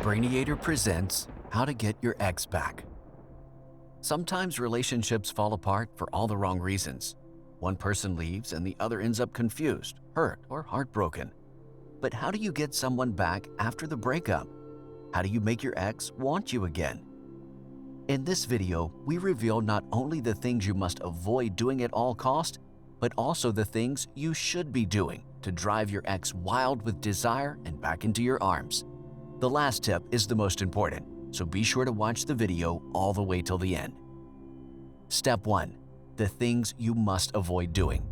BRAINYATOR presents How to Get Your Ex Back. Sometimes relationships fall apart for all the wrong reasons. One person leaves and the other ends up confused, hurt, or heartbroken. But how do you get someone back after the breakup? How do you make your ex want you again? In this video, we reveal not only the things you must avoid doing at all cost, but also the things you should be doing to drive your ex wild with desire and back into your arms. The last tip is the most important, so be sure to watch the video all the way till the end. Step 1. The things you must avoid doing.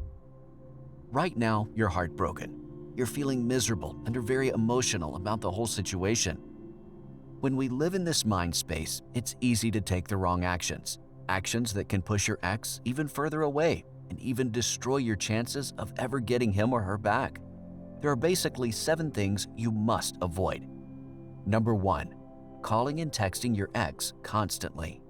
Right now, you're heartbroken. You're feeling miserable and are very emotional about the whole situation. When we live in this mind space, it's easy to take the wrong actions. Actions that can push your ex even further away and even destroy your chances of ever getting him or her back. There are basically 7 things you must avoid. Number 1. Calling and texting your ex constantly.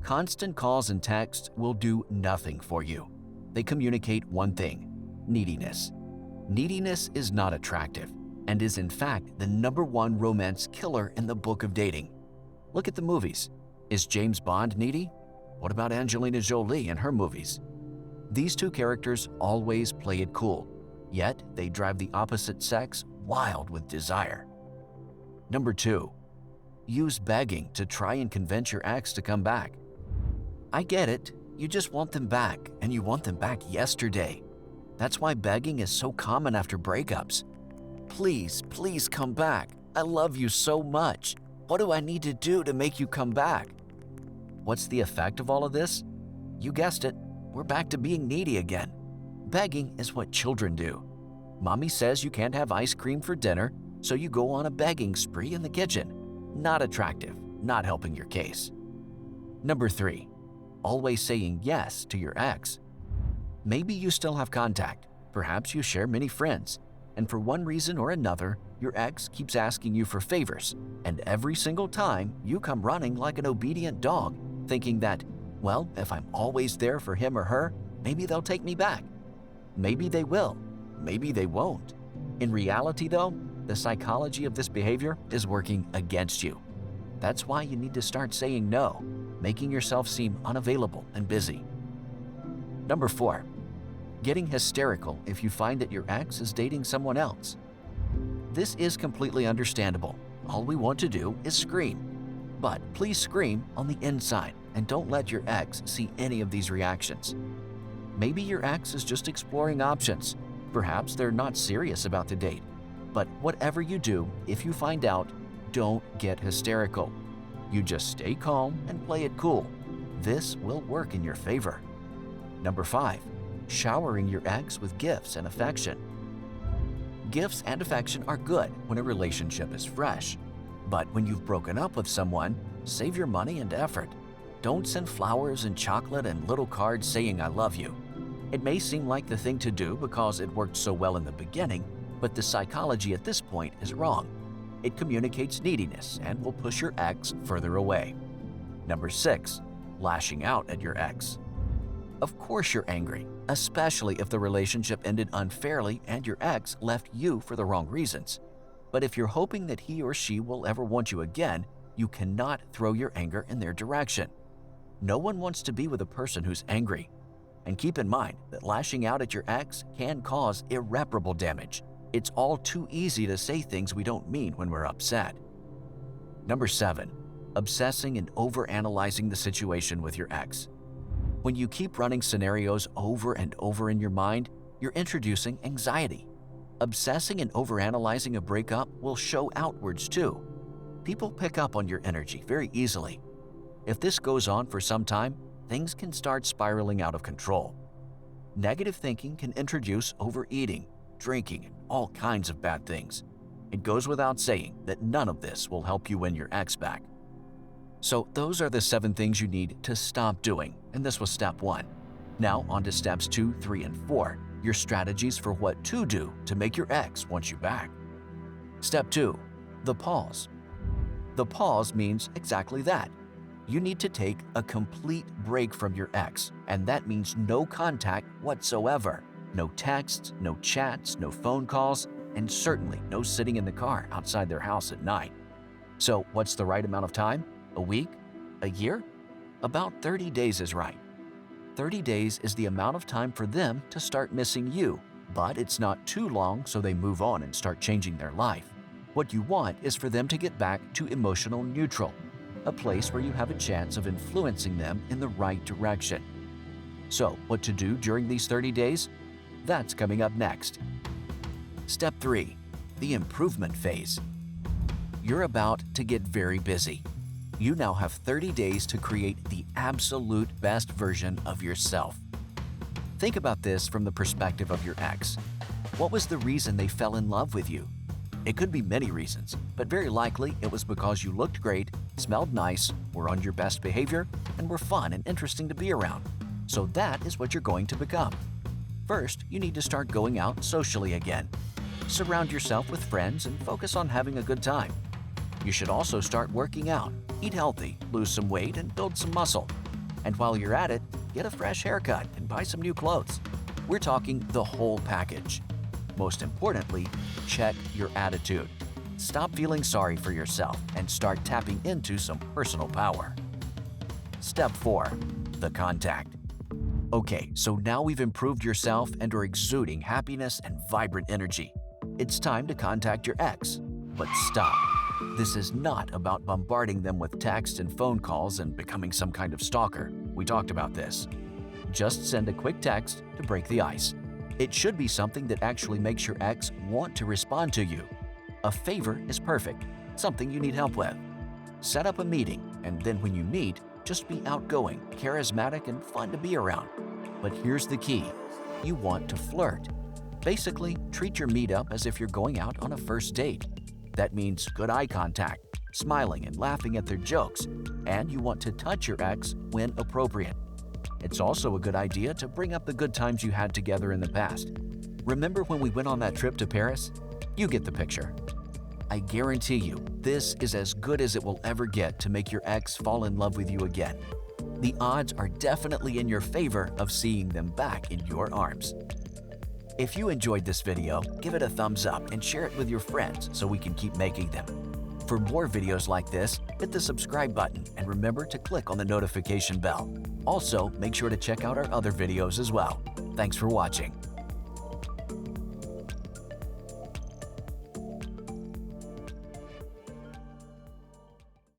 Constant calls and texts will do nothing for you. They communicate one thing: neediness. Neediness is not attractive and is in fact the #1 romance killer in the book of dating. Look at the movies. Is James Bond needy? What about Angelina Jolie and her movies? These two characters always play it cool, yet they drive the opposite sex wild with desire. Number 2. Use begging to try and convince your ex to come back. I get it, you just want them back, and you want them back yesterday. That's why begging is so common after breakups. Please, please come back. I love you so much. What do I need to do to make you come back? What's the effect of all of this? You guessed it, we're back to being needy again. Begging is what children do. Mommy says you can't have ice cream for dinner, so you go on a begging spree in the kitchen. Not attractive, not helping your case. Number 3. Always saying yes to your ex. Maybe you still have contact, perhaps you share many friends, and for one reason or another, your ex keeps asking you for favors, and every single time you come running like an obedient dog, thinking that, well, if I'm always there for him or her, maybe they'll take me back. Maybe they will, maybe they won't. In reality though, the psychology of this behavior is working against you. That's why you need to start saying no, making yourself seem unavailable and busy. Number 4. Getting hysterical if you find that your ex is dating someone else. This is completely understandable. All we want to do is scream. But please scream on the inside and don't let your ex see any of these reactions. Maybe your ex is just exploring options. Perhaps they're not serious about the date. But whatever you do, if you find out, don't get hysterical. You just stay calm and play it cool. This will work in your favor. Number 5. Showering your ex with gifts and affection. Gifts and affection are good when a relationship is fresh. But when you've broken up with someone, save your money and effort. Don't send flowers and chocolate and little cards saying I love you. It may seem like the thing to do because it worked so well in the beginning, but the psychology at this point is wrong. It communicates neediness and will push your ex further away. Number 6. Lashing out at your ex. Of course you're angry, especially if the relationship ended unfairly and your ex left you for the wrong reasons. But if you're hoping that he or she will ever want you again, you cannot throw your anger in their direction. No one wants to be with a person who's angry. And keep in mind that lashing out at your ex can cause irreparable damage. It's all too easy to say things we don't mean when we're upset. Number 7. Obsessing and overanalyzing the situation with your ex. When you keep running scenarios over and over in your mind, you're introducing anxiety. Obsessing and overanalyzing a breakup will show outwards too. People pick up on your energy very easily. If this goes on for some time, things can start spiraling out of control. Negative thinking can introduce overeating, drinking, and all kinds of bad things. It goes without saying that none of this will help you win your ex back. So those are the 7 things you need to stop doing, and this was step 1. Now on to steps 2, 3, and 4, your strategies for what to do to make your ex want you back. Step 2. The pause. The pause means exactly that. You need to take a complete break from your ex, and that means no contact whatsoever. No texts, no chats, no phone calls, and certainly no sitting in the car outside their house at night. So what's the right amount of time? A week? A year? About 30 days is right. 30 days is the amount of time for them to start missing you, but it's not too long so they move on and start changing their life. What you want is for them to get back to emotional neutral, a place where you have a chance of influencing them in the right direction. So, what to do during these 30 days? That's coming up next. Step 3. The improvement phase. You're about to get very busy. You now have 30 days to create the absolute best version of yourself. Think about this from the perspective of your ex. What was the reason they fell in love with you? It could be many reasons, but very likely it was because you looked great, smelled nice, were on your best behavior, and were fun and interesting to be around. So that is what you're going to become. First, you need to start going out socially again. Surround yourself with friends and focus on having a good time. You should also start working out, eat healthy, lose some weight, and build some muscle. And while you're at it, get a fresh haircut and buy some new clothes. We're talking the whole package. Most importantly, check your attitude. Stop feeling sorry for yourself and start tapping into some personal power. Step 4. The contact. Okay, so now we've improved yourself and are exuding happiness and vibrant energy. It's time to contact your ex. But stop. This is not about bombarding them with texts and phone calls and becoming some kind of stalker. We talked about this. Just send a quick text to break the ice. It should be something that actually makes your ex want to respond to you. A favor is perfect, something you need help with. Set up a meeting, and then when you meet, just be outgoing, charismatic, and fun to be around. But here's the key. You want to flirt. Basically, treat your meetup as if you're going out on a first date. That means good eye contact, smiling and laughing at their jokes, and you want to touch your ex when appropriate. It's also a good idea to bring up the good times you had together in the past. Remember when we went on that trip to Paris? You get the picture. I guarantee you, this is as good as it will ever get to make your ex fall in love with you again. The odds are definitely in your favor of seeing them back in your arms. If you enjoyed this video, give it a thumbs up and share it with your friends so we can keep making them. For more videos like this, hit the subscribe button and remember to click on the notification bell. Also, make sure to check out our other videos as well. Thanks for watching.